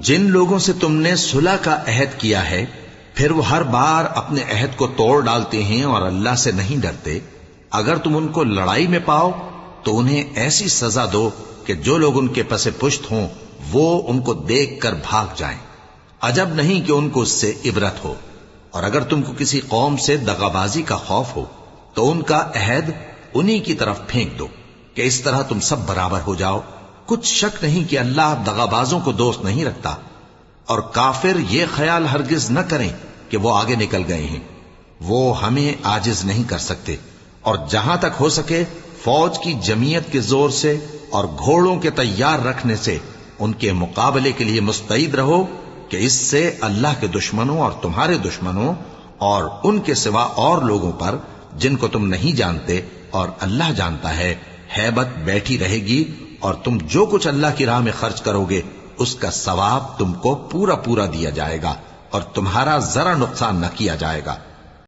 جن لوگوں سے تم نے صلح کا عہد کیا ہے پھر وہ ہر بار اپنے عہد کو توڑ ڈالتے ہیں اور اللہ سے نہیں ڈرتے، اگر تم ان کو لڑائی میں پاؤ تو انہیں ایسی سزا دو کہ جو لوگ ان کے پس پشت ہوں وہ ان کو دیکھ کر بھاگ جائیں، عجب نہیں کہ ان کو اس سے عبرت ہو۔ اور اگر تم کو کسی قوم سے دغابازی کا خوف ہو تو ان کا عہد انہی کی طرف پھینک دو کہ اس طرح تم سب برابر ہو جاؤ۔ کچھ شک نہیں کہ اللہ دغابازوں کو دوست نہیں رکھتا، اور کافر یہ خیال ہرگز نہ کریں کہ وہ آگے نکل گئے ہیں، وہ ہمیں عاجز نہیں کر سکتے۔ اور جہاں تک ہو سکے فوج کی جمعیت کے زور سے اور گھوڑوں کے تیار رکھنے سے ان کے مقابلے کے لیے مستعد رہو کہ اس سے اللہ کے دشمنوں اور تمہارے دشمنوں اور ان کے سوا اور لوگوں پر جن کو تم نہیں جانتے اور اللہ جانتا ہے ہیبت بیٹھی رہے گی، اور تم جو کچھ اللہ کی راہ میں خرچ کرو گے اس کا ثواب تم کو پورا پورا دیا جائے گا اور تمہارا ذرا نقصان نہ کیا جائے گا۔